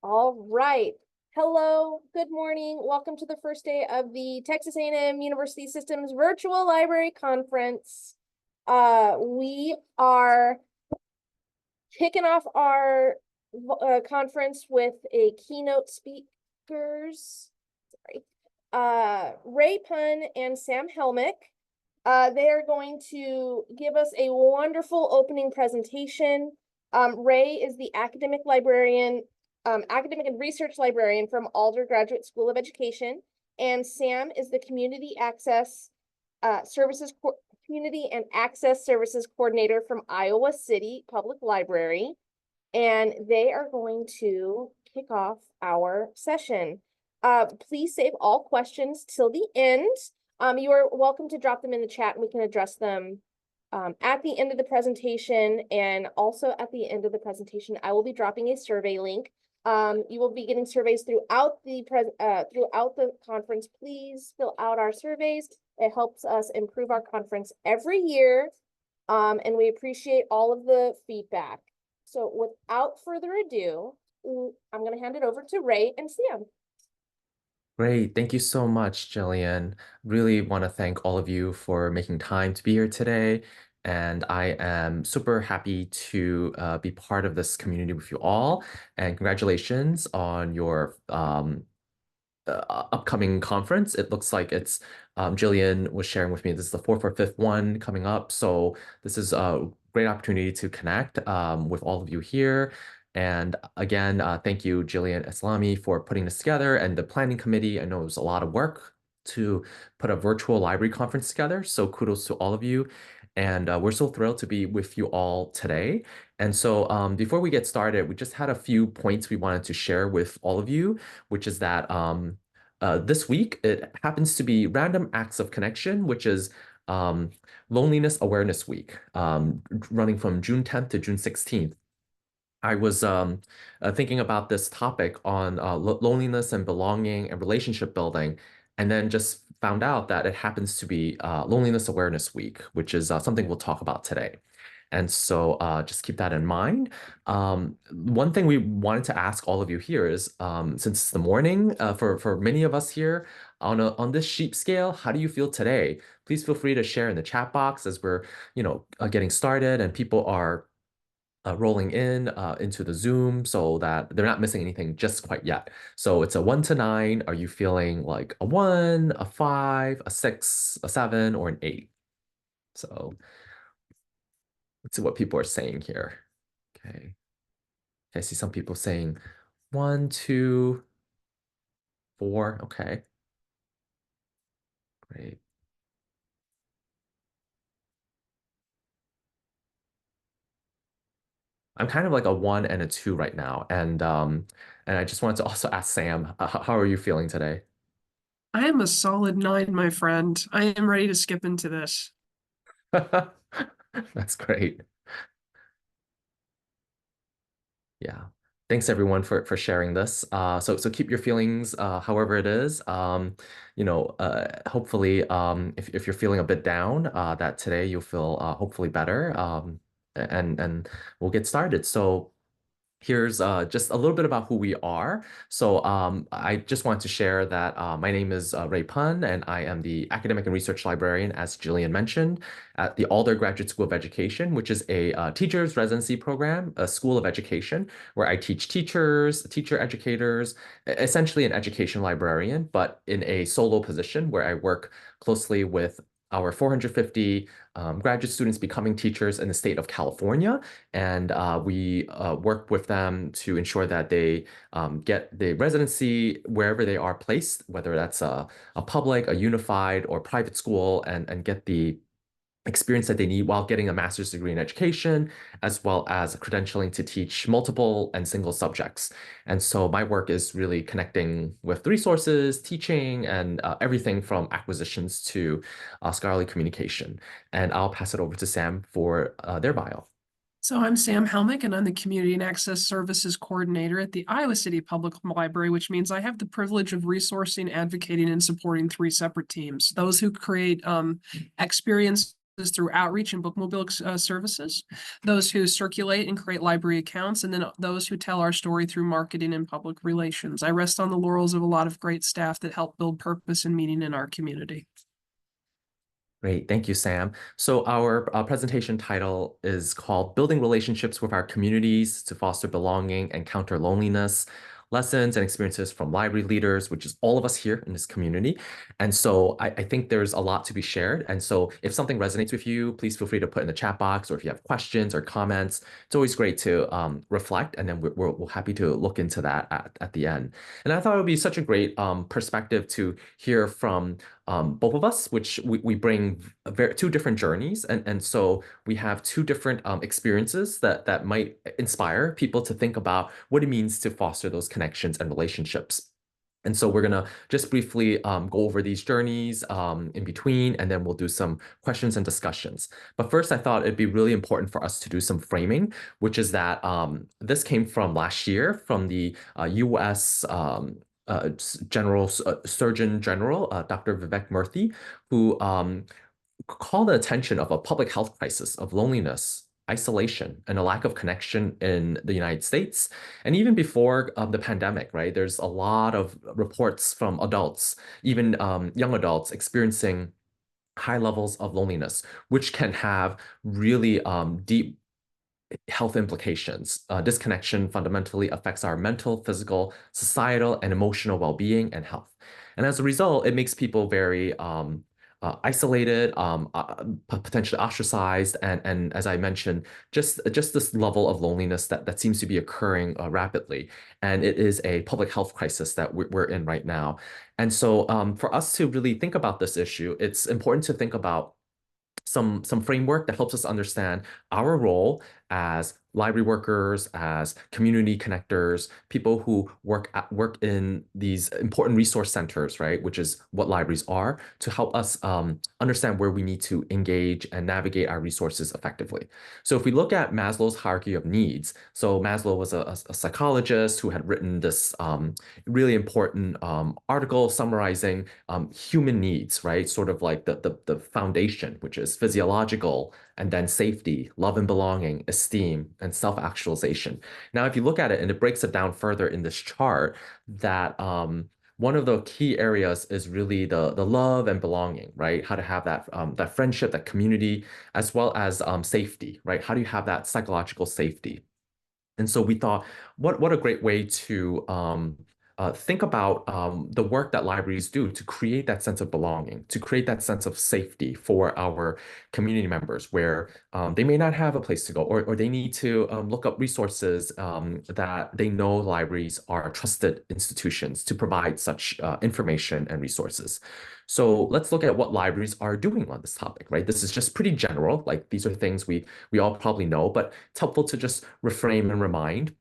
All right. Hello, good morning. Welcome to the first day of the Texas A&M University Systems Virtual Library Conference. We are kicking off our conference with a keynote speakers. Ray Pun and Sam Helmick. They are going to give us a wonderful opening presentation. Ray is the academic and research librarian from Alder Graduate School of Education, and Sam is the community and access services coordinator from Iowa City Public Library, and they are going to kick off our session. Please save all questions till the end. You are welcome to drop them in the chat and we can address them at the end of the presentation. And also at the end of the presentation, I will be dropping a survey link. You will be getting surveys throughout the conference. Please fill out our surveys. It helps us improve our conference every year. And we appreciate all of the feedback. So without further ado, I'm going to hand it over to Ray and Sam. Great. Thank you so much, Jillian. Really want to thank all of you for making time to be here today. And I am super happy to be part of this community with you all. And congratulations on your upcoming conference. It looks like it's Jillian was sharing with me, this is the fourth or fifth one coming up. So this is a great opportunity to connect with all of you here. And again, thank you, Jillian Islami, for putting this together and the planning committee. I know it was a lot of work to put a virtual library conference together. So kudos to all of you. And we're so thrilled to be with you all today. And so before we get started, we just had a few points we wanted to share with all of you, which is that this week, it happens to be Random Acts of Connection, which is Loneliness Awareness Week, running from June 10th to June 16th. I was thinking about this topic on loneliness and belonging and relationship building, and then just found out that it happens to be Loneliness Awareness Week, which is something we'll talk about today. And so just keep that in mind. One thing we wanted to ask all of you here is, since it's the morning, for many of us here on this sheep scale, how do you feel today? Please feel free to share in the chat box as we're getting started and people are rolling into the Zoom so that they're not missing anything just quite yet. So it's a 1 to 9. Are you feeling like a 1, a 5, a 6, a 7, or an 8? So let's see what people are saying here. Okay. I see some people saying 1, 2, 4. Okay. Great. I'm kind of like a 1 and a 2 right now. And I just wanted to also ask Sam, how are you feeling today? I am a solid 9, my friend. I am ready to skip into this. That's great. Yeah. Thanks everyone for sharing this. So keep your feelings however it is. Hopefully if you're feeling a bit down, that today you'll feel hopefully better. And we'll get started. So here's just a little bit about who we are. So I just want to share that my name is Ray Pun, and I am the academic and research librarian, as Jillian mentioned, at the Alder Graduate School of Education, which is a teacher's residency program, a school of education, where I teach teachers, teacher educators, essentially an education librarian, but in a solo position where I work closely with our 450 graduate students becoming teachers in the state of California. And we work with them to ensure that they get the residency wherever they are placed, whether that's a public, a unified, or private school, and get the experience that they need while getting a master's degree in education, as well as credentialing to teach multiple and single subjects. And so my work is really connecting with resources, teaching, and everything from acquisitions to scholarly communication. And I'll pass it over to Sam for their bio. So I'm Sam Helmick, and I'm the Community and Access Services Coordinator at the Iowa City Public Library, which means I have the privilege of resourcing, advocating, and supporting 3 separate teams. Those who create experience through outreach and bookmobile services, those who circulate and create library accounts, and then those who tell our story through marketing and public relations. I rest on the laurels of a lot of great staff that help build purpose and meaning in our community. Great, thank you, Sam. So our presentation title is called Building Relationships with Our Communities to Foster Belonging and Counter Loneliness, Lessons and Experiences from Library Leaders, which is all of us here in this community. And so I think there's a lot to be shared. And so if something resonates with you, please feel free to put in the chat box, or if you have questions or comments, it's always great to reflect, and then we're happy to look into that at the end. And I thought it would be such a great perspective to hear from both of us, which we bring two different journeys. And so we have two different experiences that might inspire people to think about what it means to foster those connections and relationships. And so we're going to just briefly go over these journeys in between, and then we'll do some questions and discussions. But first, I thought it'd be really important for us to do some framing, which is that this came from last year from the US Surgeon General, Dr. Vivek Murthy, who called the attention of a public health crisis of loneliness, isolation, and a lack of connection in the United States. And even before the pandemic, right, there's a lot of reports from adults, even young adults, experiencing high levels of loneliness, which can have really deep health implications. Disconnection fundamentally affects our mental, physical, societal, and emotional well-being and health. And as a result, it makes people very isolated, potentially ostracized, and as I mentioned, just this level of loneliness that seems to be occurring rapidly. And it is a public health crisis that we're in right now. And so for us to really think about this issue, it's important to think about some framework that helps us understand our role as library workers, as community connectors, people who work in these important resource centers, right, which is what libraries are, to help us understand where we need to engage and navigate our resources effectively. So if we look at Maslow's hierarchy of needs, so Maslow was a psychologist who had written this really important article summarizing human needs, right, sort of like the foundation, which is physiological, and then safety, love and belonging, esteem, and self-actualization. Now, if you look at it, and it breaks it down further in this chart, that one of the key areas is really the love and belonging, right? How to have that friendship, that community, as well as safety, right? How do you have that psychological safety? And so we thought, what a great way to think about the work that libraries do to create that sense of belonging, to create that sense of safety for our community members, where they may not have a place to go, or they need to look up resources that they know libraries are trusted institutions to provide such information and resources. So let's look at what libraries are doing on this topic, right? This is just pretty general, like these are things we all probably know, but it's helpful to just reframe and remind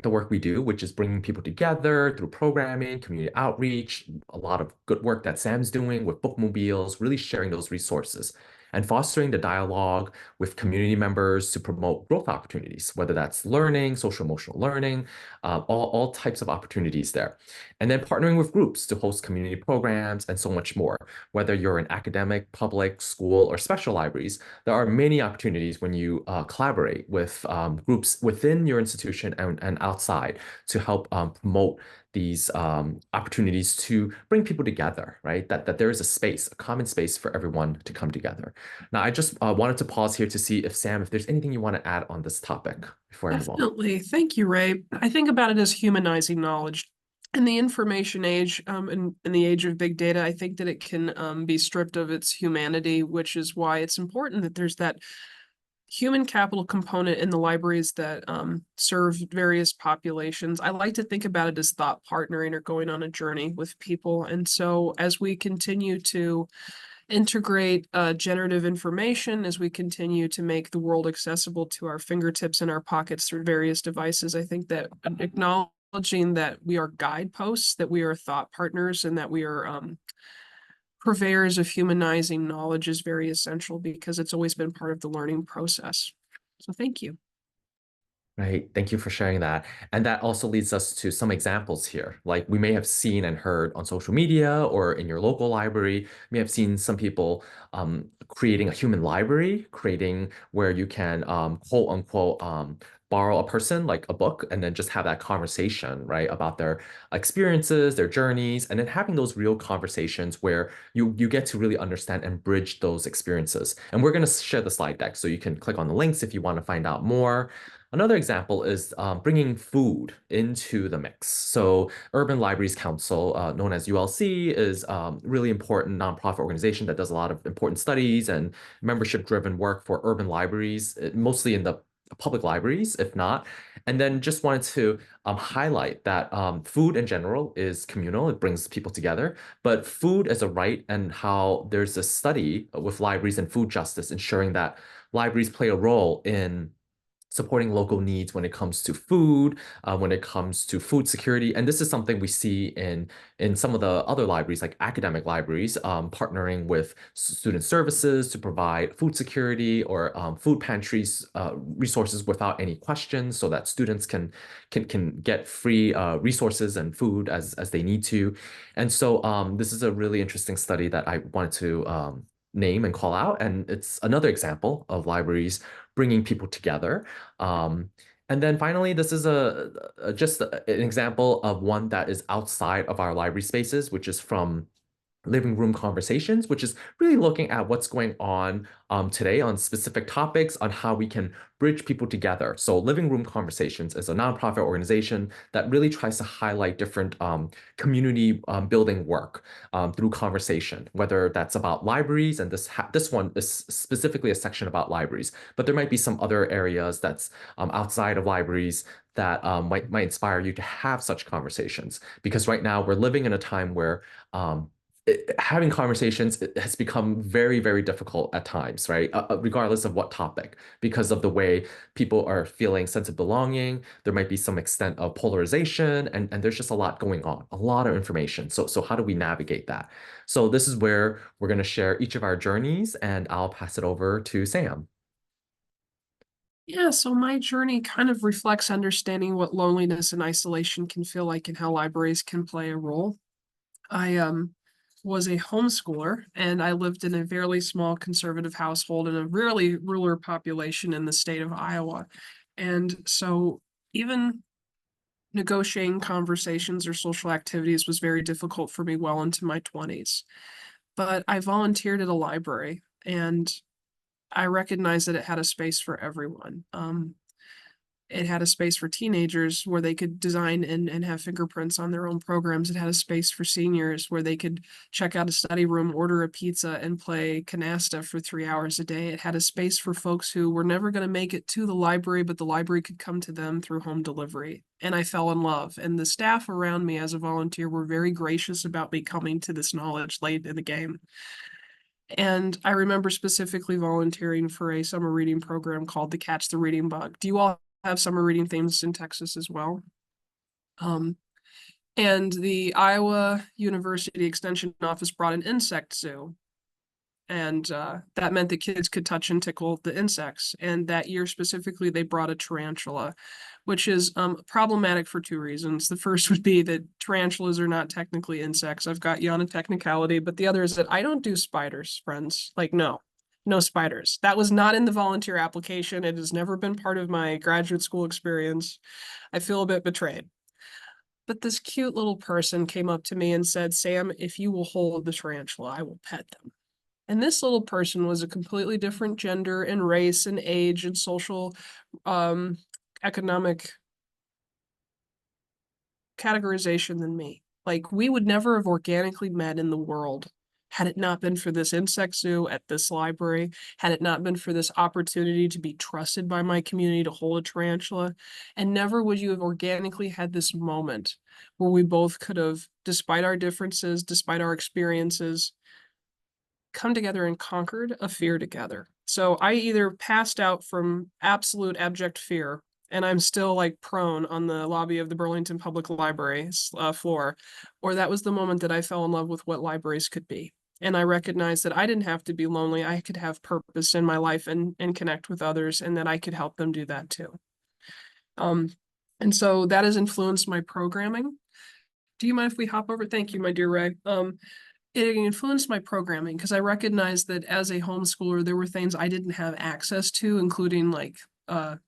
the work we do, which is bringing people together through programming, community outreach, a lot of good work that Sam's doing with bookmobiles, really sharing those resources and fostering the dialogue with community members to promote growth opportunities, whether that's learning, social emotional learning, all types of opportunities there. And then partnering with groups to host community programs and so much more. Whether you're in academic, public, school, or special libraries, there are many opportunities when you collaborate with groups within your institution and outside to help promote these opportunities to bring people together, right? That there is a space, a common space for everyone to come together. Now, I just wanted to pause here to see if Sam, if there's anything you want to add on this topic before I move on. Definitely. Thank you, Ray. I think about it as humanizing knowledge. In the information age, in the age of big data, I think that it can be stripped of its humanity, which is why it's important that there's that human capital component in the libraries that serve various populations. I like to think about it as thought partnering or going on a journey with people. And so as we continue to integrate generative information, as we continue to make the world accessible to our fingertips and our pockets through various devices, I think that acknowledging that we are guideposts, that we are thought partners, and that we are purveyors of humanizing knowledge is very essential, because it's always been part of the learning process. So thank you. Right. Thank you for sharing that. And that also leads us to some examples here. Like we may have seen and heard on social media or in your local library, you may have seen some people creating a human library, creating where you can quote unquote borrow a person like a book and then just have that conversation, right, about their experiences, their journeys, and then having those real conversations where you get to really understand and bridge those experiences. And we're going to share the slide deck so you can click on the links if you want to find out more. Another example is bringing food into the mix. So Urban Libraries Council, known as ULC, is really important nonprofit organization that does a lot of important studies and membership-driven work for urban libraries, mostly in the public libraries, if not. And then just wanted to highlight that food in general is communal. It brings people together, but food as a right and how there's a study with libraries and food justice, ensuring that libraries play a role in supporting local needs when it comes to food, when it comes to food security. And this is something we see in some of the other libraries, like academic libraries, partnering with student services to provide food security or food pantries resources without any questions so that students can get free resources and food as they need to. And so this is a really interesting study that I wanted to name and call out. And it's another example of libraries bringing people together. And then finally, this is just an example of one that is outside of our library spaces, which is from living room conversations, which is really looking at what's going on today on specific topics on how we can bridge people together. So living room conversations is a nonprofit organization that really tries to highlight different community building work through conversation, whether that's about libraries, and this one is specifically a section about libraries, but there might be some other areas that's outside of libraries that might inspire you to have such conversations. Because right now we're living in a time where having conversations has become very, very difficult at times, right? Regardless of what topic, because of the way people are feeling sense of belonging. There might be some extent of polarization, and there's just a lot going on, a lot of information. So how do we navigate that? So this is where we're going to share each of our journeys, and I'll pass it over to Sam. Yeah, so my journey kind of reflects understanding what loneliness and isolation can feel like and how libraries can play a role. I was a homeschooler and I lived in a fairly small conservative household in a really rural population in the state of Iowa. And so even negotiating conversations or social activities was very difficult for me well into my 20s. But I volunteered at a library and I recognized that it had a space for everyone. It had a space for teenagers where they could design and have fingerprints on their own programs. It had a space for seniors where they could check out a study room, order a pizza, and play canasta for 3 hours a day. It had a space for folks who were never going to make it to the library, but the library could come to them through home delivery. And I fell in love. And the staff around me as a volunteer were very gracious about me coming to this knowledge late in the game. And I remember specifically volunteering for a summer reading program called the Catch the Reading Bug. Do you all have summer reading themes in Texas as well? And the Iowa University Extension Office brought an insect zoo. And that meant that kids could touch and tickle the insects. And that year specifically, they brought a tarantula, which is problematic for two reasons. The first would be that tarantulas are not technically insects. I've got you on a technicality. But the other is that I don't do spiders, friends. Like, no spiders. That was not in the volunteer application. It has never been part of my graduate school experience. I feel a bit betrayed. But this cute little person came up to me and said, Sam, if you will hold the tarantula, I will pet them. And this little person was a completely different gender and race and age and social economic categorization than me. Like, we would never have organically met in the world had it not been for this insect zoo at this library, had it not been for this opportunity to be trusted by my community to hold a tarantula. And never would you have organically had this moment where we both could have, despite our differences, despite our experiences, come together and conquered a fear together. So I either passed out from absolute abject fear, and I'm still like prone on the lobby of the Burlington Public Library floor, or that was the moment that I fell in love with what libraries could be. And I recognized that I didn't have to be lonely. I could have purpose in my life and connect with others, and that I could help them do that too. And so that has influenced my programming. Do you mind if we hop over? Thank you, my dear Ray. It influenced my programming because I recognized that as a homeschooler, there were things I didn't have access to, including like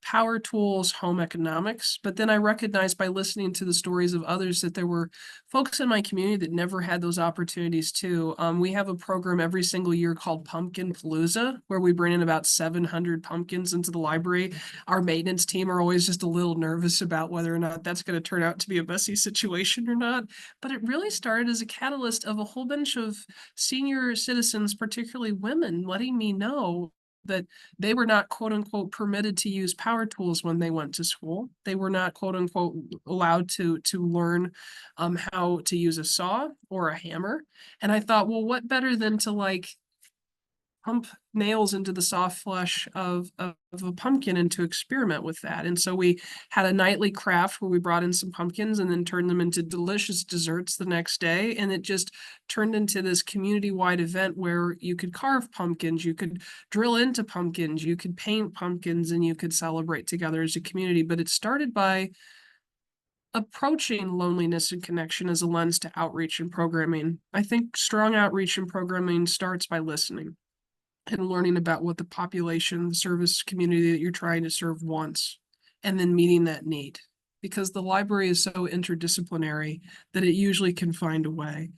power tools, home economics. But then I recognized by listening to the stories of others that there were folks in my community that never had those opportunities too. We have a program every single year called Pumpkin Palooza, where we bring in about 700 pumpkins into the library. Our maintenance team are always just a little nervous about whether or not that's going to turn out to be a messy situation or not. But it really started as a catalyst of a whole bunch of senior citizens, particularly women, letting me know that they were not quote unquote permitted to use power tools when they went to school. They were not quote unquote allowed to learn how to use a saw or a hammer. And I thought, well, what better than to like pump nails into the soft flesh of a pumpkin and to experiment with that. And so we had a nightly craft where we brought in some pumpkins and then turned them into delicious desserts the next day. And it just turned into this community-wide event where you could carve pumpkins, you could drill into pumpkins, you could paint pumpkins, and you could celebrate together as a community. But it started by approaching loneliness and connection as a lens to outreach and programming. I think strong outreach and programming starts by listening and learning about what the population, the service community that you're trying to serve wants, and then meeting that need. Because the library is so interdisciplinary that it usually can find a way.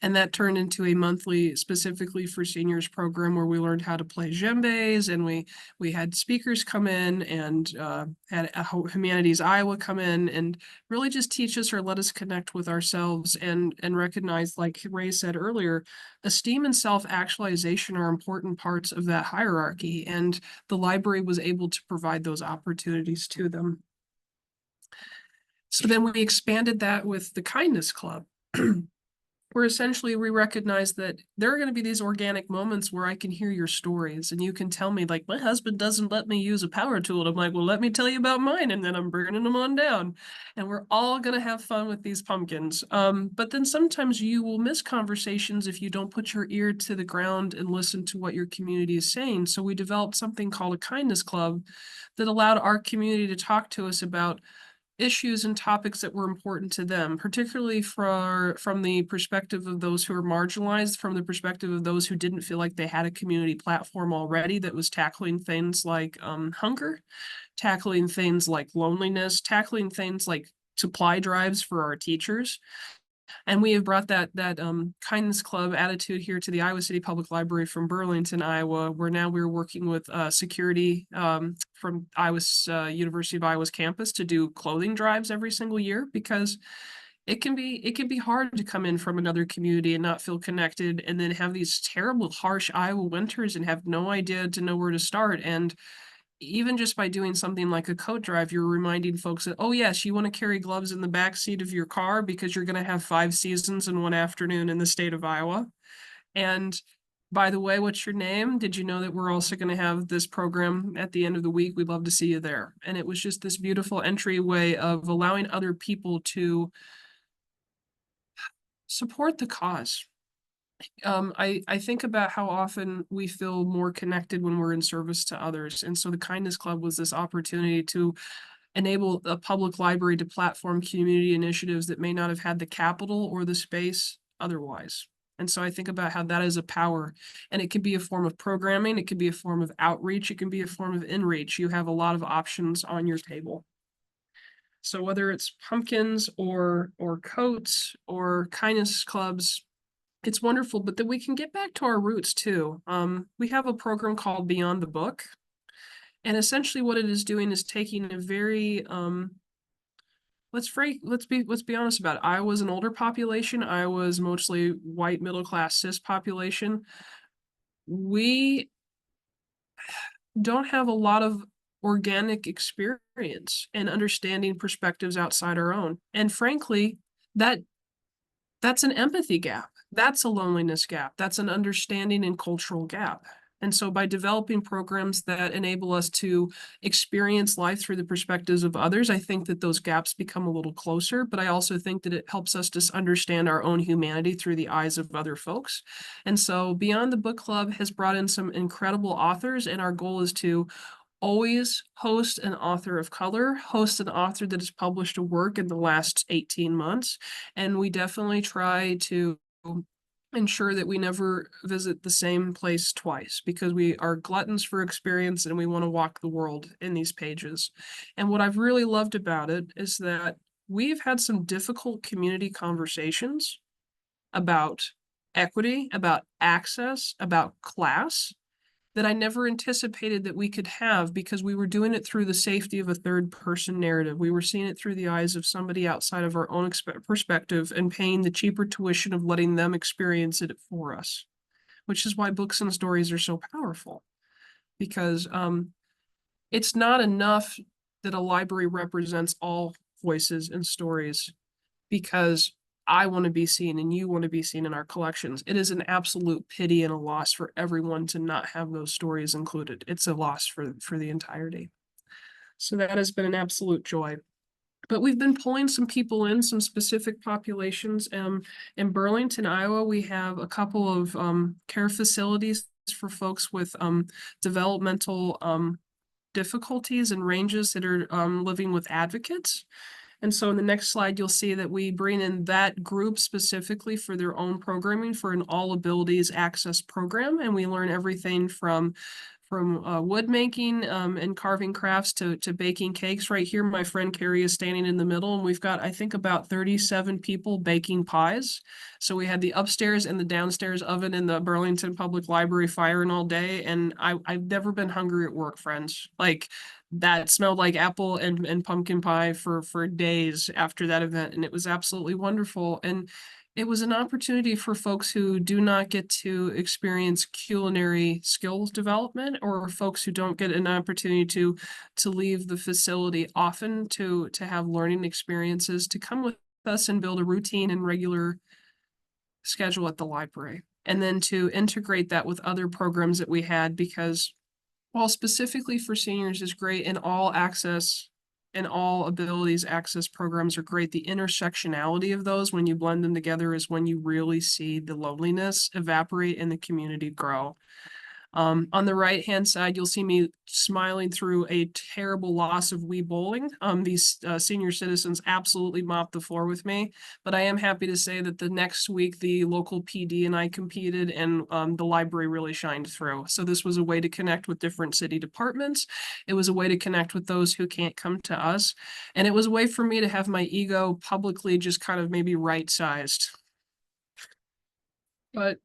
And that turned into a monthly, specifically for seniors program where we learned how to play djembes, and we had speakers come in and had a Humanities Iowa come in and really just teach us or let us connect with ourselves and recognize, like Ray said earlier, esteem and self-actualization are important parts of that hierarchy, and the library was able to provide those opportunities to them. So then we expanded that with the Kindness Club, where essentially we recognize that there are going to be these organic moments where I can hear your stories and you can tell me, like, my husband doesn't let me use a power tool. And I'm like, well, let me tell you about mine. And then I'm burning them on down. And we're all going to have fun with these pumpkins. But then sometimes you will miss conversations if you don't put your ear to the ground and listen to what your community is saying. So we developed something called a Kindness Club that allowed our community to talk to us about issues and topics that were important to them, particularly from the perspective of those who are marginalized, from the perspective of those who didn't feel like they had a community platform already that was tackling things like hunger, tackling things like loneliness, tackling things like supply drives for our teachers. And we have brought that Kindness Club attitude here to the Iowa City Public Library from Burlington, Iowa, where now we're working with security from Iowa's University of Iowa's campus to do clothing drives every single year, because it can be hard to come in from another community and not feel connected, and then have these terrible, harsh Iowa winters and have no idea to know where to start. And even just by doing something like a coat drive, you're reminding folks that, oh yes, you want to carry gloves in the back seat of your car because you're going to have 5 seasons in one afternoon in the state of Iowa. And by the way, what's your name? Did you know that we're also going to have this program at the end of the week? We'd love to see you there. And it was just this beautiful entryway of allowing other people to support the cause. I think about how often we feel more connected when we're in service to others. And so the Kindness Club was this opportunity to enable a public library to platform community initiatives that may not have had the capital or the space otherwise. And so I think about how that is a power, and it can be a form of programming. It can be a form of outreach. It can be a form of inreach. You have a lot of options on your table. So whether it's pumpkins or coats or kindness clubs, it's wonderful, but then we can get back to our roots too. We have a program called Beyond the Book. And essentially what it is doing is taking a very, let's be honest about it. Iowa's an older population. Iowa's mostly white, middle-class, cis population. We don't have a lot of organic experience and understanding perspectives outside our own. And frankly, that's an empathy gap. That's a loneliness gap. That's an understanding and cultural gap. And so by developing programs that enable us to experience life through the perspectives of others, I think that those gaps become a little closer, but I also think that it helps us to understand our own humanity through the eyes of other folks. And so Beyond the Book Club has brought in some incredible authors, and our goal is to always host an author of color, host an author that has published a work in the last 18 months. And we definitely try to ensure that we never visit the same place twice, because we are gluttons for experience and we want to walk the world in these pages. And what I've really loved about it is that we've had some difficult community conversations about equity, about access, about class, that I never anticipated that we could have, because we were doing it through the safety of a third person narrative. We were seeing it through the eyes of somebody outside of our own perspective and paying the cheaper tuition of letting them experience it for us, which is why books and stories are so powerful. Because it's not enough that a library represents all voices and stories, because I want to be seen and you want to be seen in our collections. It is an absolute pity and a loss for everyone to not have those stories included. It's a loss for the entirety. So that has been an absolute joy. But we've been pulling some people in, some specific populations. In Burlington, Iowa, we have a couple of care facilities for folks with developmental difficulties and ranges that are living with advocates. And so in the next slide, you'll see that we bring in that group specifically for their own programming for an all abilities access program. And we learn everything from wood making and carving crafts to baking cakes. Right here, my friend Carrie is standing in the middle, and we've got, I think, about 37 people baking pies. So we had the upstairs and the downstairs oven in the Burlington Public Library firing all day. And I've never been hungry at work, friends. Like, that smelled like apple and pumpkin pie for days after that event. And it was absolutely wonderful. And it was an opportunity for folks who do not get to experience culinary skills development, or folks who don't get an opportunity to leave the facility often to have learning experiences, to come with us and build a routine and regular schedule at the library. And then to integrate that with other programs that we had, because while specifically for seniors is great, and all access and all abilities access programs are great, the intersectionality of those, when you blend them together, is when you really see the loneliness evaporate and the community grow. On the right-hand side, you'll see me smiling through a terrible loss of Wii Bowling. These senior citizens absolutely mopped the floor with me, but I am happy to say that the next week, the local PD and I competed, and the library really shined through. So this was a way to connect with different city departments. It was a way to connect with those who can't come to us. And it was a way for me to have my ego publicly just kind of maybe right-sized. But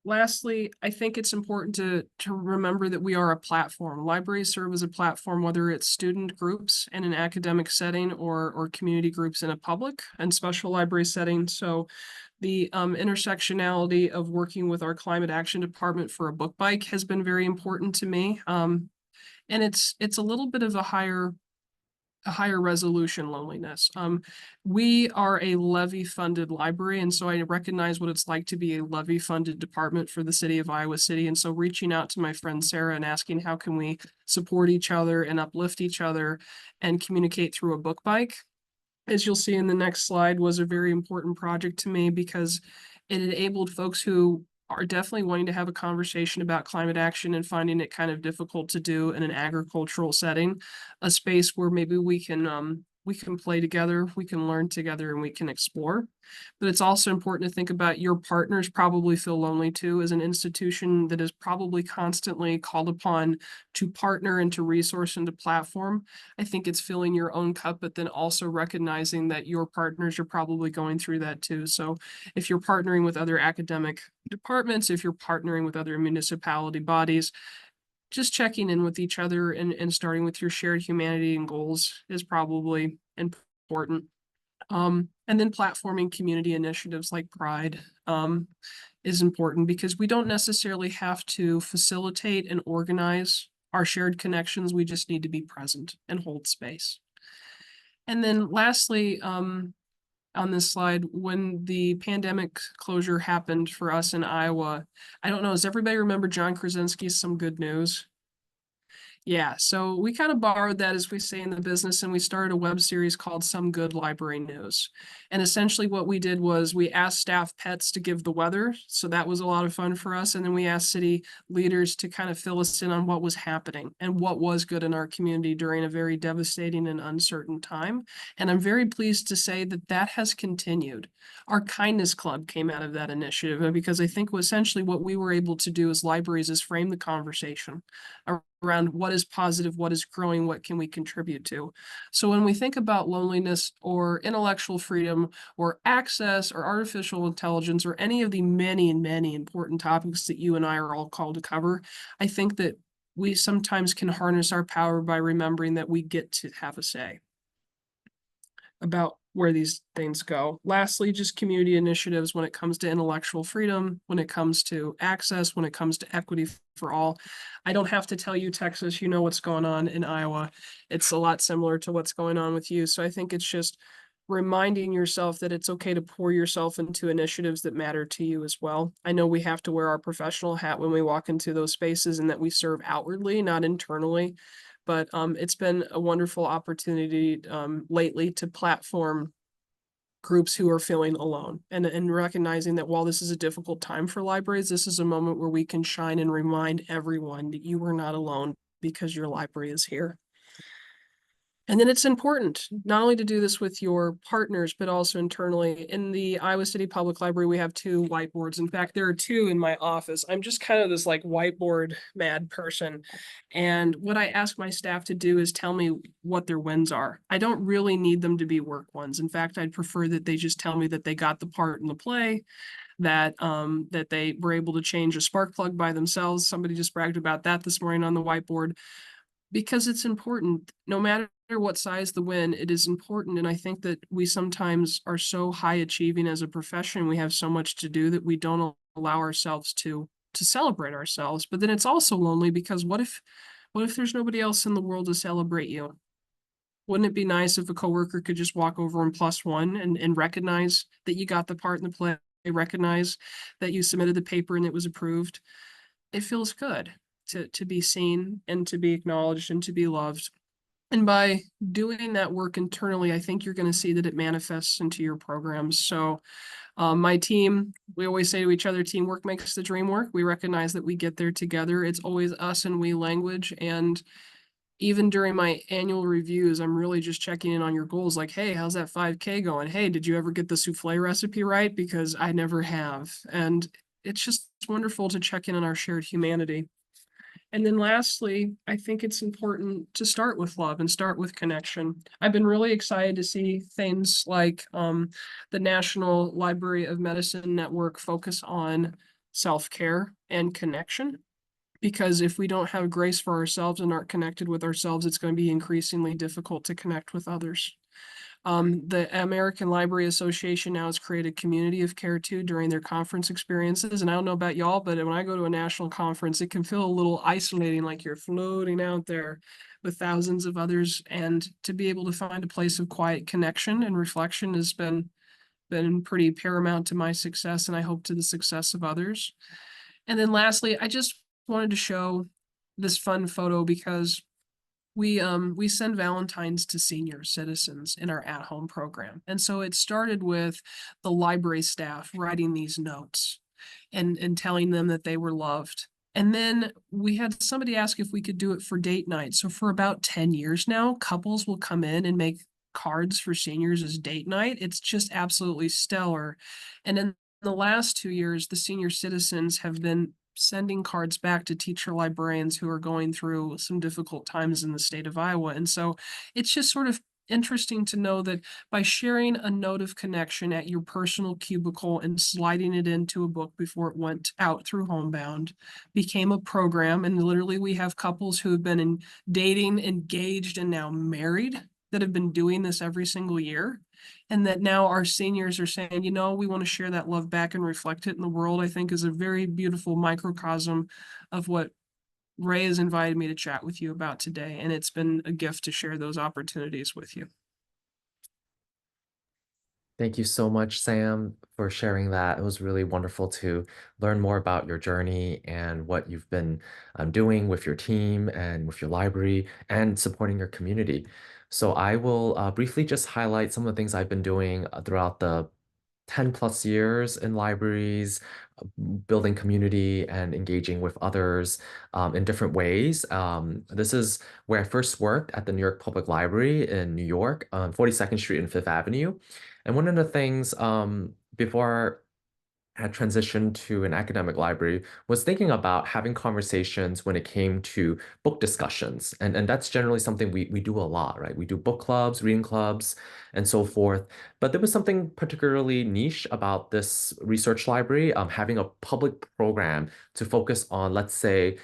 lastly, I think it's important to remember that we are a platform. Libraries serve as a platform, whether it's student groups in an academic setting or community groups in a public and special library setting. So the intersectionality of working with our climate action department for a book bike has been very important to me. And it's a little bit of a higher resolution loneliness. We are a levy-funded library, and so I recognize what it's like to be a levy-funded department for the city of Iowa City. And so reaching out to my friend Sarah and asking how can we support each other and uplift each other and communicate through a book bike, as you'll see in the next slide, was a very important project to me, because it enabled folks who are definitely wanting to have a conversation about climate action and finding it kind of difficult to do in an agricultural setting, a space where maybe we can play together, we can learn together, and we can explore. But it's also important to think about your partners probably feel lonely too, as an institution that is probably constantly called upon to partner and to resource and to platform. I think it's filling your own cup, but then also recognizing that your partners are probably going through that too. So if you're partnering with other academic departments, if you're partnering with other municipality bodies, just checking in with each other and starting with your shared humanity and goals is probably important. And then platforming community initiatives like Pride is important, because we don't necessarily have to facilitate and organize our shared connections. We just need to be present and hold space. And then lastly, on this slide, when the pandemic closure happened for us in Iowa, I don't know, does everybody remember John Krasinski's Some Good News? Yeah, so we kind of borrowed that, as we say in the business, and we started a web series called Some Good Library News. And essentially what we did was we asked staff pets to give the weather. So that was a lot of fun for us. And then we asked city leaders to kind of fill us in on what was happening and what was good in our community during a very devastating and uncertain time. And I'm very pleased to say that that has continued. Our Kindness Club came out of that initiative because I think essentially what we were able to do as libraries is frame the conversation around what is positive, what is growing, what can we contribute to. So when we think about loneliness or intellectual freedom or access or artificial intelligence or any of the many and many important topics that you and I are all called to cover, I think that we sometimes can harness our power by remembering that we get to have a say about where these things go. Lastly, just community initiatives when it comes to intellectual freedom, when it comes to access, when it comes to equity for all. I don't have to tell you, Texas, you know what's going on in Iowa. It's a lot similar to what's going on with you. So I think it's just reminding yourself that it's okay to pour yourself into initiatives that matter to you as well. I know we have to wear our professional hat when we walk into those spaces and that we serve outwardly, not internally. But it's been a wonderful opportunity lately to platform groups who are feeling alone and recognizing that while this is a difficult time for libraries, this is a moment where we can shine and remind everyone that you are not alone because your library is here. And then it's important not only to do this with your partners, but also internally. In the Iowa City Public Library, we have 2 whiteboards. In fact, there are 2 in my office. I'm just kind of this like whiteboard mad person. And what I ask my staff to do is tell me what their wins are. I don't really need them to be work ones. In fact, I'd prefer that they just tell me that they got the part in the play, that they were able to change a spark plug by themselves. Somebody just bragged about that this morning on the whiteboard. Because it's important, no matter what size the win, it is important. And I think that we sometimes are so high achieving as a profession, we have so much to do that we don't allow ourselves to celebrate ourselves. But then it's also lonely because what if there's nobody else in the world to celebrate you? Wouldn't it be nice if a coworker could just walk over and +1 and recognize that you got the part in the play, recognize that you submitted the paper and it was approved? It feels good to be seen and to be acknowledged and to be loved. And by doing that work internally, I think you're going to see that it manifests into your programs. So my team, we always say to each other, teamwork makes the dream work. We recognize that we get there together. It's always us and we language. And even during my annual reviews, I'm really just checking in on your goals. Like, hey, how's that 5K going? Hey, did you ever get the souffle recipe right? Because I never have. And it's just wonderful to check in on our shared humanity. And then lastly, I think it's important to start with love and start with connection. I've been really excited to see things like the National Library of Medicine Network focus on self-care and connection. Because if we don't have grace for ourselves and aren't connected with ourselves, it's going to be increasingly difficult to connect with others. The American Library Association now has created community of care too during their conference experiences. And I don't know about y'all, but when I go to a national conference, it can feel a little isolating, like you're floating out there with thousands of others. And to be able to find a place of quiet connection and reflection has been pretty paramount to my success, and I hope to the success of others. And then lastly, I just wanted to show this fun photo because we send Valentines to senior citizens in our at-home program. And so it started with the library staff writing these notes and telling them that they were loved. And then we had somebody ask if we could do it for date night. So for about 10 years now, couples will come in and make cards for seniors as date night. It's just absolutely stellar. And in the last 2 years, the senior citizens have been sending cards back to teacher librarians who are going through some difficult times in the state of Iowa. And so it's just sort of interesting to know that by sharing a note of connection at your personal cubicle and sliding it into a book before it went out through Homebound became a program. And literally we have couples who have been dating, engaged, and now married that have been doing this every single year. And that now our seniors are saying, you know, we want to share that love back and reflect it in the world, I think is a very beautiful microcosm of what Ray has invited me to chat with you about today. And it's been a gift to share those opportunities with you. Thank you so much, Sam, for sharing that. It was really wonderful to learn more about your journey and what you've been doing with your team and with your library and supporting your community. So I will briefly just highlight some of the things I've been doing throughout the 10 plus years in libraries, building community and engaging with others in different ways. This is where I first worked at the New York Public Library in New York on 42nd Street and Fifth Avenue. And one of the things before had transitioned to an academic library was thinking about having conversations when it came to book discussions. And that's generally something we do a lot, right? We do book clubs, reading clubs, and so forth. But there was something particularly niche about this research library, having a public program to focus on, let's say,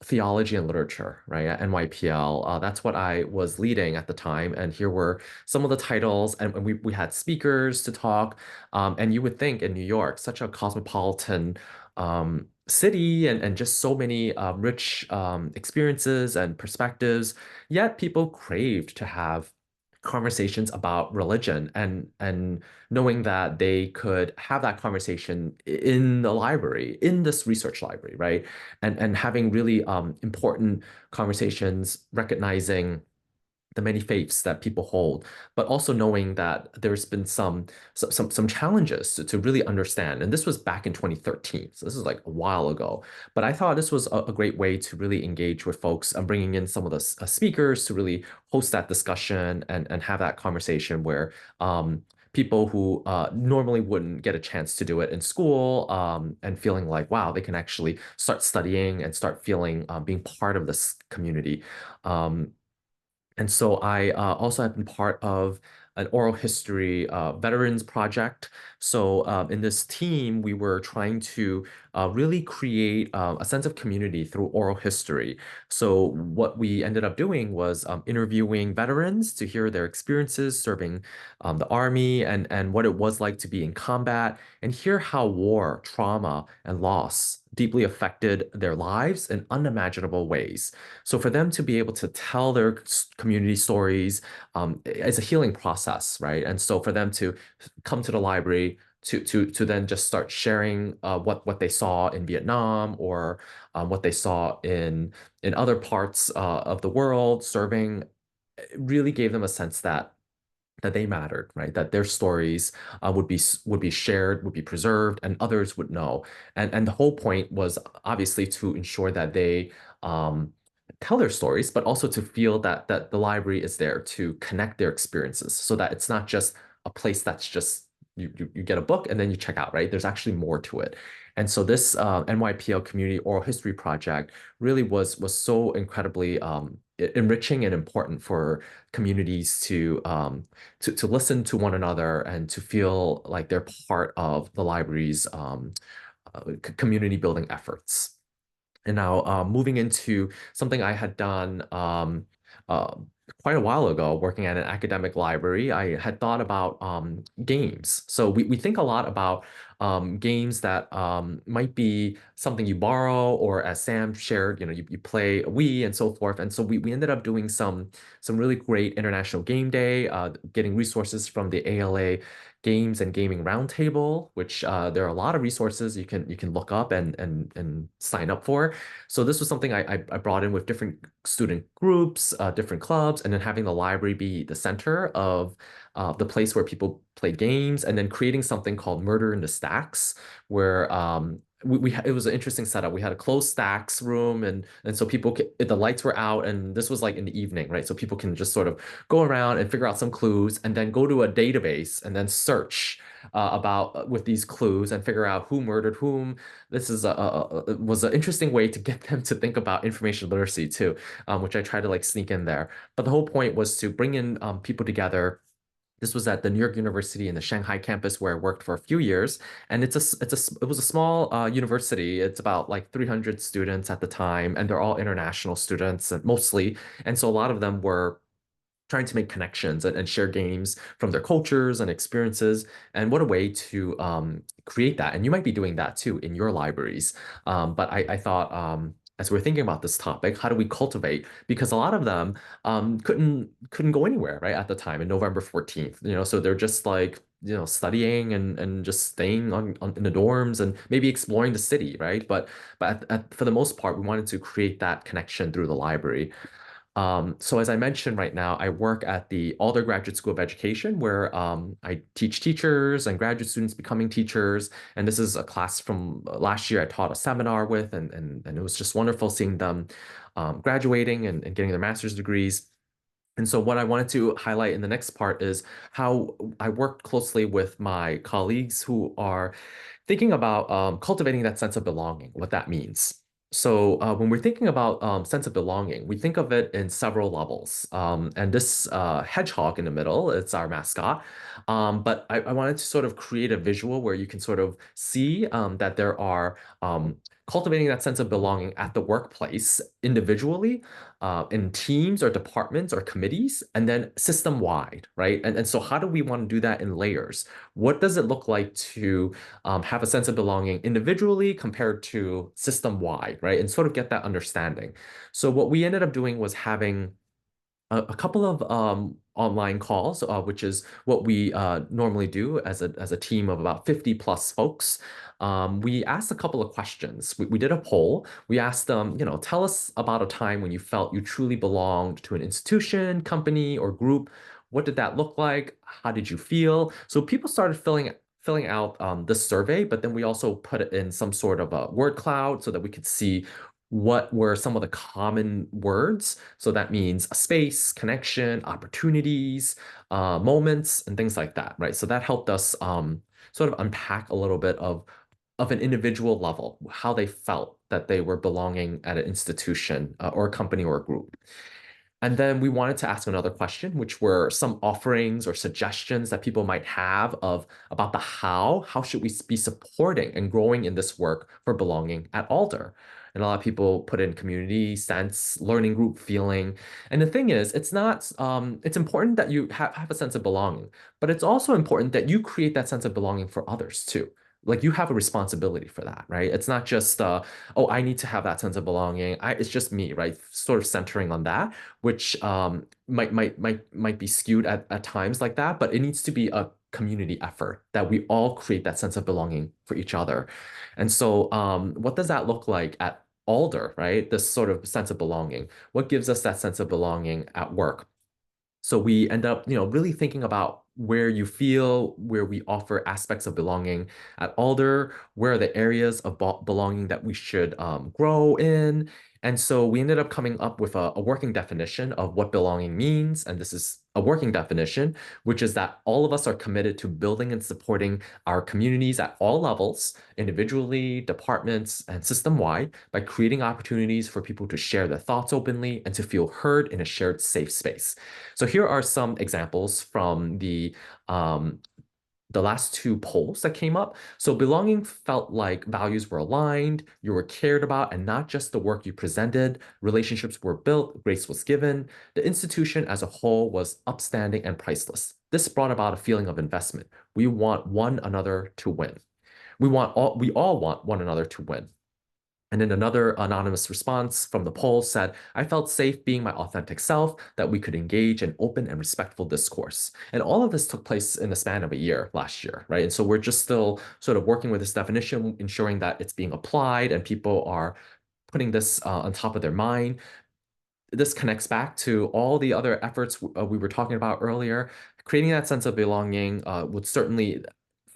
theology and literature, right, at NYPL. That's what I was leading at the time. And here were some of the titles, and we had speakers to talk. And you would think in New York, such a cosmopolitan city and just so many rich experiences and perspectives, yet people craved to have conversations about religion and knowing that they could have that conversation in the library, in this research library, right? And having really important conversations, recognizing the many faiths that people hold, but also knowing that there's been some challenges to really understand. And this was back in 2013, so this is like a while ago. But I thought this was a great way to really engage with folks and bringing in some of the speakers to really host that discussion and have that conversation where people who normally wouldn't get a chance to do it in school and feeling like, wow, they can actually start studying and start feeling being part of this community. Um, and so I also have been part of an oral history veterans project. So in this team, we were trying to really create a sense of community through oral history. So what we ended up doing was interviewing veterans to hear their experiences serving the Army and what it was like to be in combat and hear how war, trauma, and loss deeply affected their lives in unimaginable ways. So for them to be able to tell their community stories is a healing process, right? And so for them to come to the library to then just start sharing what they saw in Vietnam or what they saw in other parts of the world serving, it really gave them a sense that they mattered, right? That their stories would be shared, would be preserved, and others would know. And the whole point was obviously to ensure that they tell their stories, but also to feel that the library is there to connect their experiences, so that it's not just a place that's just you get a book and then you check out, right? There's actually more to it. And so this NYPL Community Oral History Project really was so incredibly enriching and important for communities to listen to one another and to feel like they're part of the library's community building efforts. And now moving into something I had done uh, quite a while ago, working at an academic library, I had thought about games. So we think a lot about games that might be something you borrow, or as Sam shared, you play a Wii and so forth. And so we ended up doing some really great International Game Day, getting resources from the ALA Games and Gaming Roundtable, which there are a lot of resources you can look up and sign up for. So this was something I brought in with different student groups, different clubs, and then having the library be the center of the place where people play games, and then creating something called Murder in the Stacks, where it was an interesting setup. We had a closed stacks room, and so the lights were out, and this was like in the evening, right? So people can just sort of go around and figure out some clues, and then go to a database and then search about with these clues and figure out who murdered whom. This was an interesting way to get them to think about information literacy too, which I tried to like sneak in there. But the whole point was to bring in people together. This was at the New York University in the Shanghai campus where I worked for a few years, and it was a small university. It's about like 300 students at the time, and they're all international students mostly, and so a lot of them were trying to make connections and share games from their cultures and experiences. And what a way to create that. And you might be doing that too in your libraries. But I thought as we're thinking about this topic, how do we cultivate? Because a lot of them couldn't go anywhere, right, at the time in November 14th, so they're just like, studying and just staying in the dorms and maybe exploring the city, right? But for the most part, we wanted to create that connection through the library. So as I mentioned right now, I work at the Alder Graduate School of Education, where I teach teachers and graduate students becoming teachers. And this is a class from last year I taught a seminar with, and it was just wonderful seeing them graduating and getting their master's degrees. And so what I wanted to highlight in the next part is how I work closely with my colleagues who are thinking about cultivating that sense of belonging, what that means. So when we're thinking about sense of belonging, we think of it in several levels. And this hedgehog in the middle, it's our mascot. But I wanted to sort of create a visual where you can sort of see that there are cultivating that sense of belonging at the workplace individually, in teams or departments or committees, and then system-wide, right? And so how do we want to do that in layers? What does it look like to have a sense of belonging individually compared to system-wide, right? And sort of get that understanding. So what we ended up doing was having a couple of online calls, which is what we normally do as a team of about 50 plus folks. We asked a couple of questions. We did a poll. We asked them, tell us about a time when you felt you truly belonged to an institution, company, or group. What did that look like? How did you feel? So people started filling out this survey, but then we also put it in some sort of a word cloud so that we could see what were some of the common words. So that means a space, connection, opportunities, moments, and things like that, right? So that helped us sort of unpack a little bit of an individual level, how they felt that they were belonging at an institution or a company or a group. And then we wanted to ask another question, which were some offerings or suggestions that people might have of about the how should we be supporting and growing in this work for belonging at Alder? And a lot of people put in community sense, learning group feeling. And the thing is, it's not, it's important that you have a sense of belonging, but it's also important that you create that sense of belonging for others too. Like you have a responsibility for that, right? It's not just, oh, I need to have that sense of belonging. It's just me, right? Sort of centering on that, which might be skewed at times like that, but it needs to be a community effort that we all create that sense of belonging for each other. And so what does that look like at Alder, right? This sort of sense of belonging. What gives us that sense of belonging at work? So we end up, really thinking about where you feel, where we offer aspects of belonging at Alder, where are the areas of belonging that we should grow in. And so we ended up coming up with a working definition of what belonging means. And this is a working definition, which is that all of us are committed to building and supporting our communities at all levels, individually, departments, and system-wide, by creating opportunities for people to share their thoughts openly and to feel heard in a shared safe space. So here are some examples from the last two polls that came up. So belonging felt like values were aligned, you were cared about, and not just the work you presented. Relationships were built, grace was given. The institution as a whole was upstanding and priceless. This brought about a feeling of investment. We want one another to win. We all want one another to win. And then another anonymous response from the poll said, I felt safe being my authentic self, that we could engage in open and respectful discourse. And all of this took place in the span of a year last year, right? And so we're just still sort of working with this definition, ensuring that it's being applied and people are putting this on top of their mind. This connects back to all the other efforts we were talking about earlier. Creating that sense of belonging would certainly,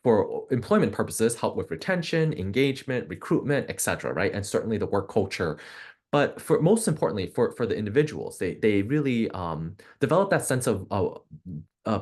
for employment purposes, help with retention, engagement, recruitment, etc., right? And certainly the work culture. But for most importantly, for the individuals, they really develop that sense of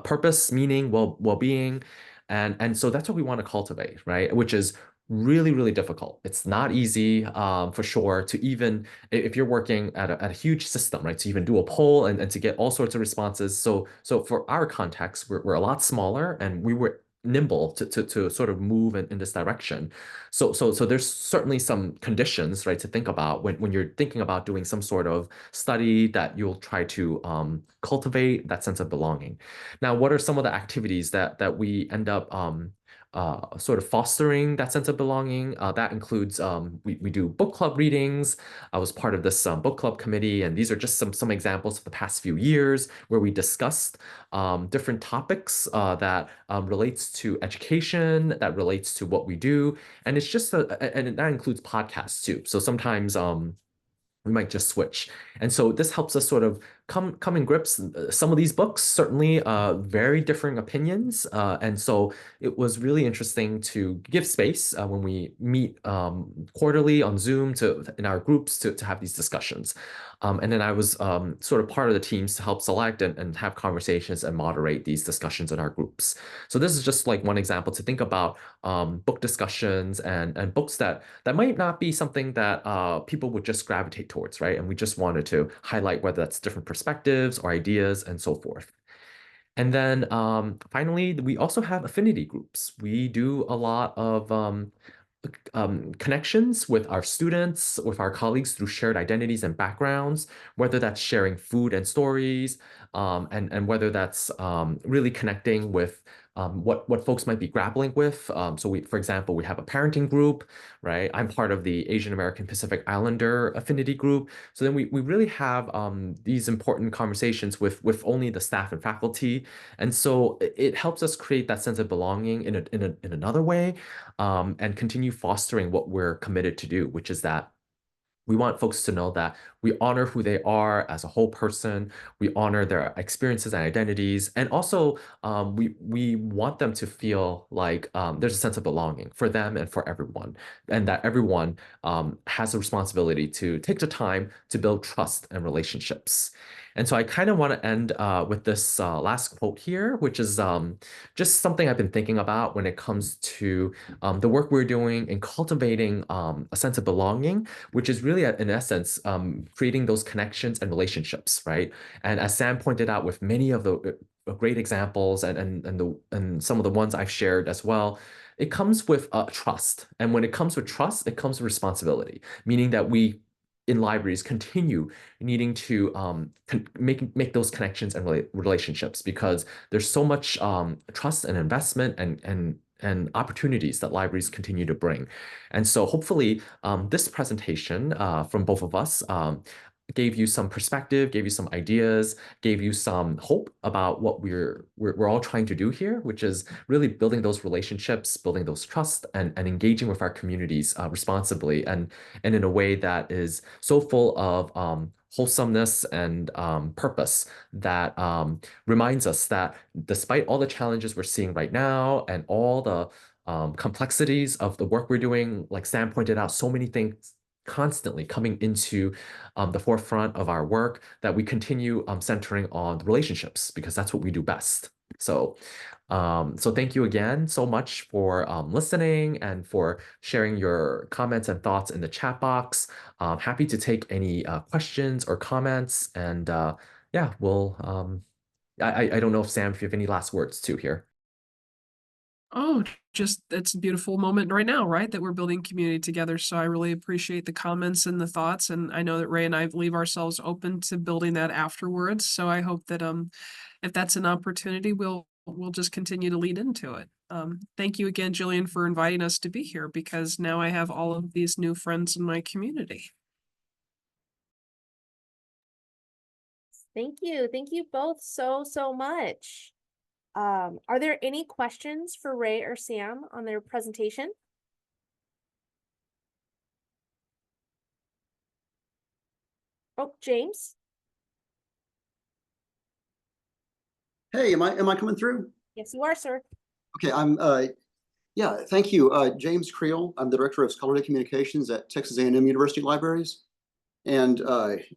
purpose, meaning, well-being, and so that's what we want to cultivate, right? Which is really, really difficult. It's not easy, for sure, to even if you're working at a huge system, right? To even do a poll and to get all sorts of responses. So for our context, we're a lot smaller, and we were nimble to sort of move in this direction. So there's certainly some conditions, right, to think about when you're thinking about doing some sort of study that you'll try to cultivate that sense of belonging. Now, what are some of the activities that we end up sort of fostering that sense of belonging. That includes we do book club readings. I was part of this book club committee, and these are just some examples of the past few years where we discussed different topics that relates to education, that relates to what we do, and it's just and that includes podcasts too. So sometimes we might just switch. And so this helps us sort of come in grips. Some of these books, certainly very differing opinions. And so it was really interesting to give space when we meet quarterly on Zoom in our groups to have these discussions. And then I was sort of part of the teams to help select and have conversations and moderate these discussions in our groups. So this is just like one example to think about book discussions and books that might not be something that people would just gravitate towards, right? And we just wanted to highlight whether that's different perspectives or ideas and so forth. And then finally, we also have affinity groups. We do a lot of connections with our students, with our colleagues through shared identities and backgrounds, whether that's sharing food and stories, and whether that's really connecting with what folks might be grappling with. So we, for example, we have a parenting group, right? I'm part of the Asian American Pacific Islander affinity group. So then we really have these important conversations with only the staff and faculty. And so it helps us create that sense of belonging in another way, and continue fostering what we're committed to do, which is that we want folks to know that we honor who they are as a whole person. We honor their experiences and identities. And also, we want them to feel like there's a sense of belonging for them and for everyone, and that everyone has a responsibility to take the time to build trust and relationships. And so I kind of want to end with this last quote here, which is just something I've been thinking about when it comes to the work we're doing in cultivating a sense of belonging, which is really, in essence, creating those connections and relationships, right? And as Sam pointed out, with many of the great examples and some of the ones I've shared as well, it comes with trust. And when it comes with trust, it comes with responsibility, meaning that we in libraries continue needing to make those connections and relationships, because there's so much trust and investment and opportunities that libraries continue to bring. And so hopefully this presentation from both of us gave you some perspective, gave you some ideas, gave you some hope about what we're all trying to do here, which is really building those relationships, building those trust, and engaging with our communities responsibly and in a way that is so full of wholesomeness and purpose that reminds us that despite all the challenges we're seeing right now and all the complexities of the work we're doing, like Sam pointed out, so many things constantly coming into the forefront of our work, that we continue centering on the relationships, because that's what we do best. So, so thank you again so much for listening and for sharing your comments and thoughts in the chat box. Happy to take any questions or comments, and yeah, we'll. I don't know if Sam, if you have any last words too here. Oh, just it's a beautiful moment right now, right? That we're building community together. So I really appreciate the comments and the thoughts. And I know that Ray and I leave ourselves open to building that afterwards. So I hope that if that's an opportunity, we'll just continue to lead into it. Thank you again, Jillian, for inviting us to be here, because now I have all of these new friends in my community. Thank you. Thank you both so much. Are there any questions for Ray or Sam on their presentation? Oh, James? Hey, am I coming through? Yes, you are, sir. Okay, yeah, thank you. James Creel. I'm the Director of Scholarly Communications at Texas A&M University Libraries. And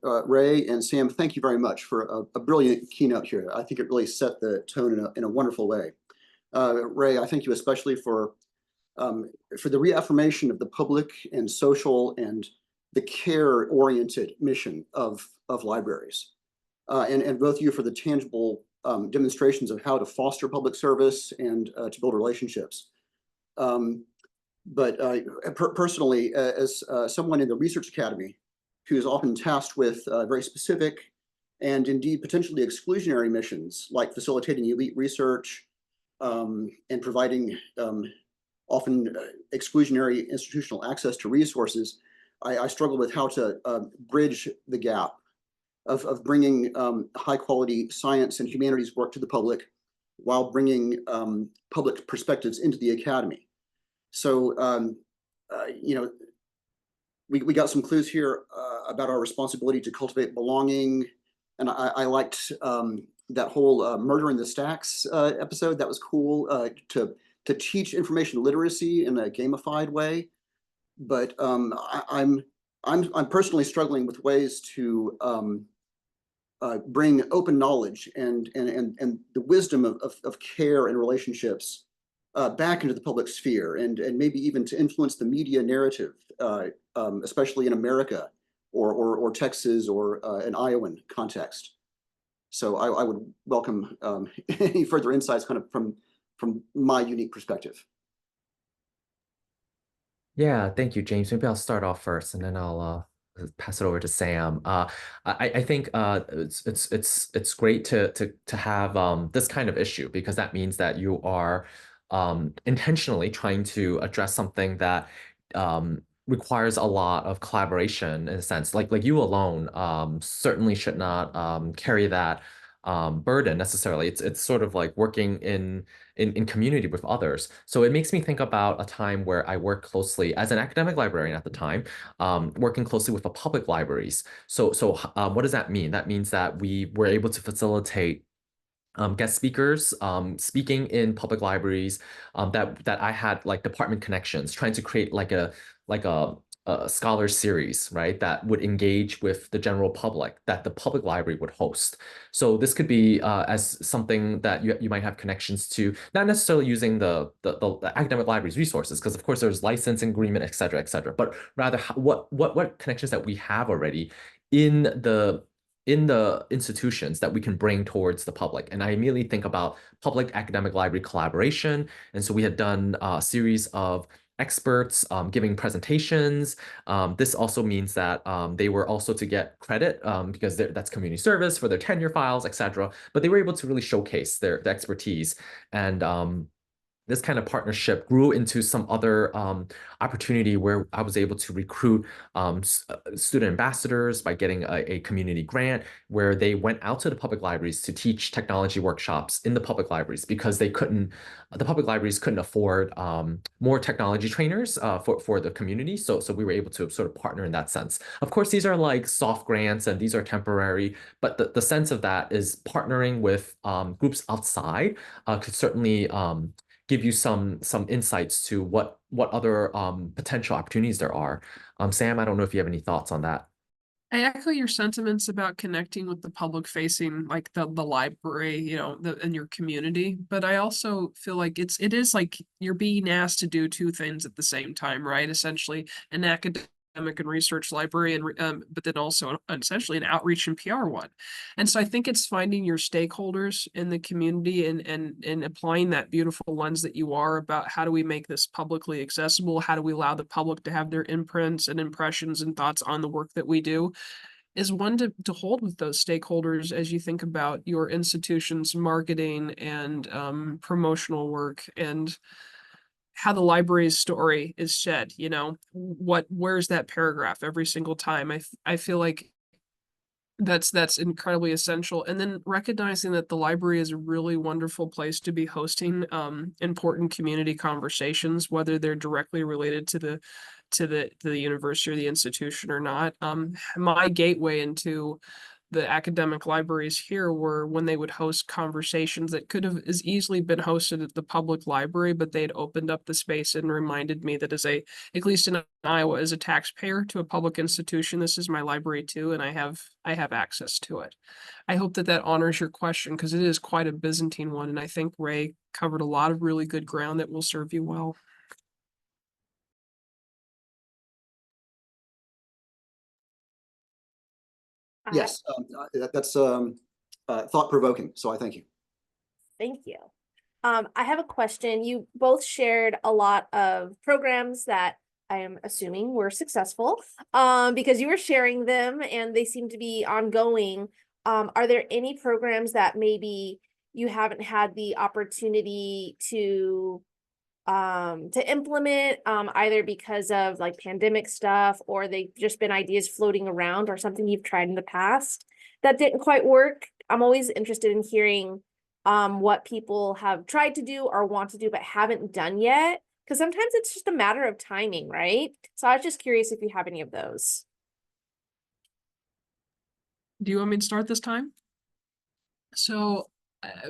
Ray and Sam, thank you very much for a brilliant keynote here. I think it really set the tone in a wonderful way. Ray, I thank you especially for the reaffirmation of the public and social and the care-oriented mission of libraries. And both of you for the tangible demonstrations of how to foster public service and to build relationships. Personally, as someone in the Research Academy who is often tasked with very specific and indeed potentially exclusionary missions, like facilitating elite research and providing often exclusionary institutional access to resources, I struggle with how to bridge the gap of bringing high quality science and humanities work to the public while bringing public perspectives into the academy. So, we got some clues here about our responsibility to cultivate belonging. And I liked that whole murder in the stacks episode. That was cool to teach information literacy in a gamified way. But I'm personally struggling with ways to bring open knowledge and the wisdom of care and relationships back into the public sphere, and maybe even to influence the media narrative, especially in America or Texas or an Iowan context. So I would welcome any further insights kind of from my unique perspective. Yeah, thank you, James. Maybe I'll start off first, and then I'll pass it over to Sam. I think it's great to have this kind of issue, because that means that you are intentionally trying to address something that requires a lot of collaboration, in a sense. Like you alone certainly should not carry that burden necessarily. It's sort of like working in community with others. So it makes me think about a time where I worked closely as an academic librarian at the time, working closely with the public libraries. So what does that mean? That means that we were able to facilitate guest speakers speaking in public libraries, that I had like department connections, trying to create like a scholar series, right, that would engage with the general public, that the public library would host. So this could be as something that you might have connections to, not necessarily using the academic library's resources, because of course there's license agreement, et cetera, but rather what connections that we have already in the institutions that we can bring towards the public. And I immediately think about public academic library collaboration. And so we had done a series of experts giving presentations. This also means that they were also to get credit because that's community service for their tenure files, et cetera. But they were able to really showcase their expertise. And this kind of partnership grew into some other opportunity where I was able to recruit student ambassadors by getting a community grant, where they went out to the public libraries to teach technology workshops in the public libraries, because the public libraries couldn't afford more technology trainers for the community. So we were able to sort of partner in that sense. Of course, these are like soft grants and these are temporary, but the sense of that is partnering with groups outside could certainly give you some insights to what other potential opportunities there are. Sam, I don't know if you have any thoughts on that. I echo your sentiments about connecting with the public facing, like the library, in your community. But I also feel like it is like you're being asked to do two things at the same time, right? Essentially an academic and research library, and but then also essentially an outreach and PR one. And so I think it's finding your stakeholders in the community and applying that beautiful lens that you are about how do we make this publicly accessible? How do we allow the public to have their imprints and impressions and thoughts on the work that we do? Is one to hold with those stakeholders as you think about your institution's marketing and promotional work, and how the library's story is shed, where's that paragraph every single time? I feel like that's incredibly essential. And then recognizing that the library is a really wonderful place to be hosting important community conversations, whether they're directly related to the university or the institution or not. My gateway into the academic libraries here were when they would host conversations that could have as easily been hosted at the public library, but they'd opened up the space and reminded me that at least in Iowa, as a taxpayer to a public institution, this is my library too, and I have access to it. I hope that honors your question, because it is quite a Byzantine one, and I think Ray covered a lot of really good ground that will serve you well. Yes, that's thought-provoking, so I thank you. Thank you. I have a question. You both shared a lot of programs that I am assuming were successful because you were sharing them and they seem to be ongoing. Are there any programs that maybe you haven't had the opportunity to implement, either because of like pandemic stuff, or they've just been ideas floating around, or something you've tried in the past that didn't quite work. I'm always interested in hearing what people have tried to do or want to do but haven't done yet, because sometimes it's just a matter of timing, right? So I was just curious if you have any of those. Do you want me to start this time? So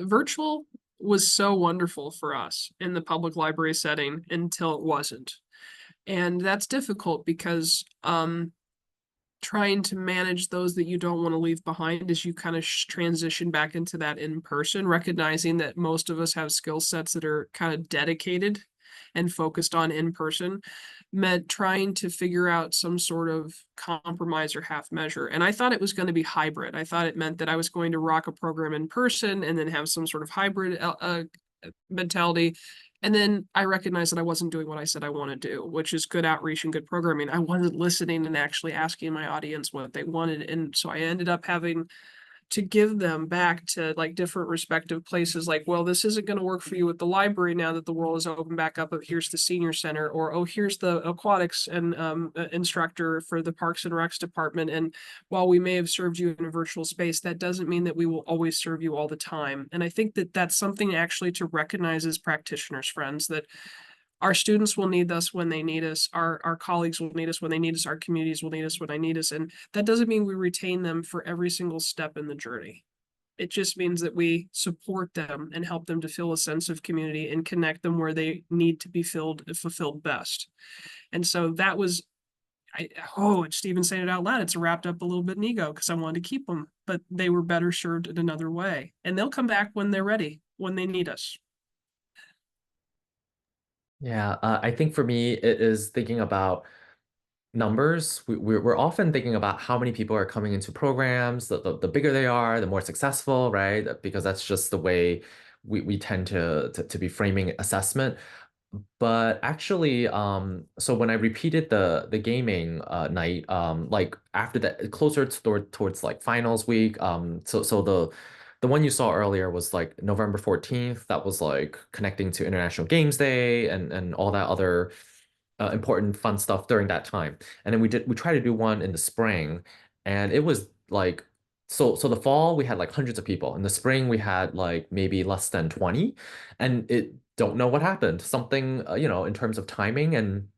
virtual was so wonderful for us in the public library setting until it wasn't. And that's difficult because trying to manage those that you don't want to leave behind as you kind of transition back into that in person, recognizing that most of us have skill sets that are kind of dedicated and focused on in person, meant trying to figure out some sort of compromise or half measure. And I thought it was going to be hybrid. I thought it meant that I was going to rock a program in person and then have some sort of hybrid mentality. And then I recognized that I wasn't doing what I said I want to do, which is good outreach and good programming. I wasn't listening and actually asking my audience what they wanted. And so I ended up having to give them back to like different respective places, like, well, this isn't going to work for you at the library now that the world is open back up, but here's the senior center, or oh, here's the aquatics and instructor for the Parks and Recs department. And while we may have served you in a virtual space, that doesn't mean that we will always serve you all the time. And I think that that's something actually to recognize as practitioners, friends, that our students will need us when they need us. Our colleagues will need us when they need us. Our communities will need us when they need us. And that doesn't mean we retain them for every single step in the journey. It just means that we support them and help them to feel a sense of community and connect them where they need to be fulfilled best. And so that was, it's Stephen saying it out loud. It's wrapped up a little bit in ego because I wanted to keep them, but they were better served in another way. And they'll come back when they're ready, when they need us. Yeah, I think for me, it is thinking about numbers. We're often thinking about how many people are coming into programs. The bigger they are, the more successful, right? Because that's just the way we tend to be framing assessment. But actually, so when I repeated the gaming night, like after that, closer towards like finals week, so the one you saw earlier was like November 14th. That was like connecting to International Games Day and all that other important fun stuff during that time. And then we tried to do one in the spring, and it was like so the fall we had like hundreds of people. In the spring we had like maybe less than 20, and it don't know what happened. Something in terms of timing and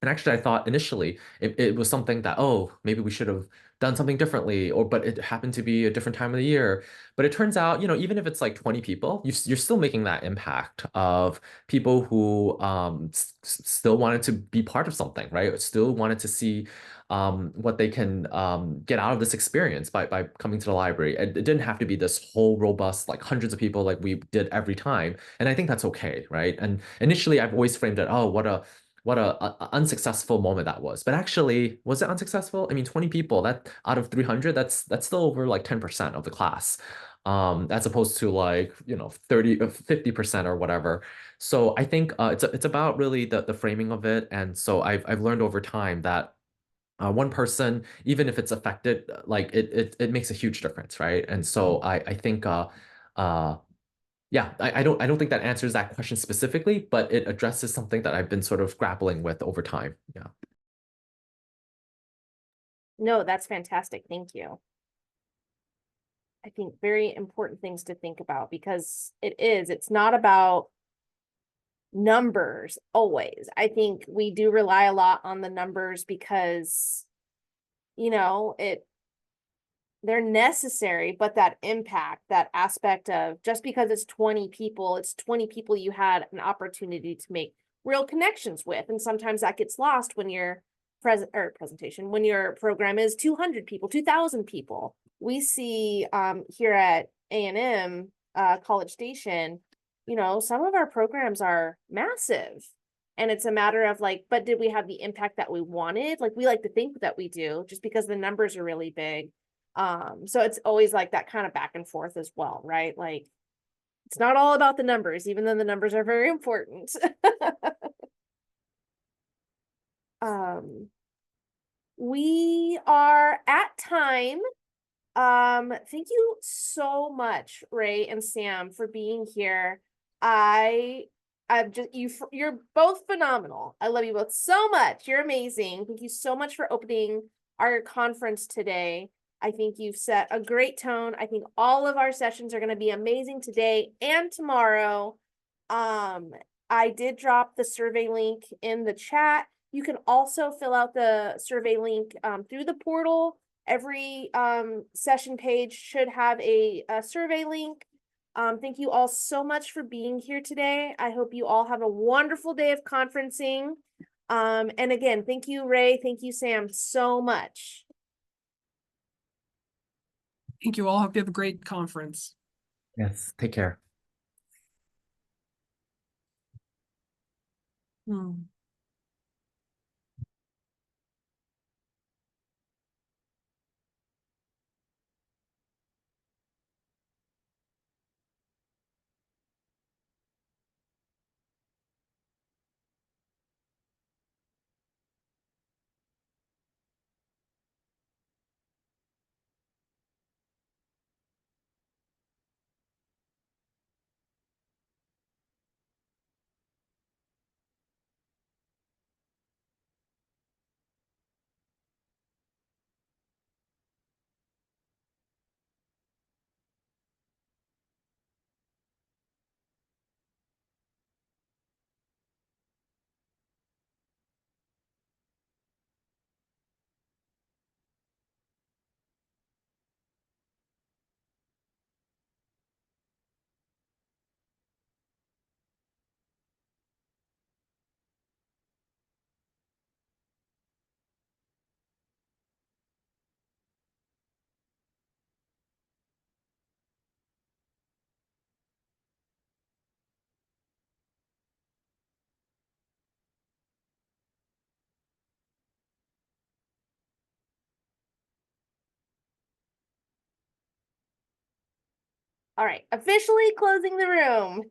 actually I thought initially it was something that, oh, maybe we should have done something differently, but it happened to be a different time of the year. But it turns out, even if it's like 20 people, you're still making that impact of people who still wanted to be part of something, right? Still wanted to see what they can get out of this experience by coming to the library. It didn't have to be this whole robust, like hundreds of people like we did every time. And I think that's okay, right? And initially I've always framed it, oh, what a unsuccessful moment that was. But actually, was it unsuccessful? I mean, 20 people, that out of 300, that's still over like 10% of the class. As opposed to like 30 50% or whatever. So I think it's about really the framing of it. And so I've learned over time that one person, even if it's affected, like it makes a huge difference, right? And so I think uh yeah, I don't think that answers that question specifically, but it addresses something that I've been sort of grappling with over time. Yeah. No, that's fantastic. Thank you. I think very important things to think about, because it's not about numbers always. I think we do rely a lot on the numbers because, they're necessary, but that impact, that aspect of just because it's 20 people, it's 20 people you had an opportunity to make real connections with. And sometimes that gets lost when your when your program is 200 people, 2,000 people. We see here at A&M College Station, some of our programs are massive. And it's a matter of like, but did we have the impact that we wanted? Like, we like to think that we do, just because the numbers are really big. So it's always like that kind of back and forth as well, right? Like, it's not all about the numbers, even though the numbers are very important. We are at time. Thank you so much, Ray and Sam, for being here. I've just you're both phenomenal. I love you both so much. You're amazing. Thank you so much for opening our conference today. I think you've set a great tone. I think all of our sessions are going to be amazing today and tomorrow. I did drop the survey link in the chat. You can also fill out the survey link through the portal. Every session page should have a survey link. Thank you all so much for being here today. I hope you all have a wonderful day of conferencing. And again, thank you, Ray. Thank you, Sam, so much. Thank you all. Hope you have a great conference. Yes, take care. All right, officially closing the room.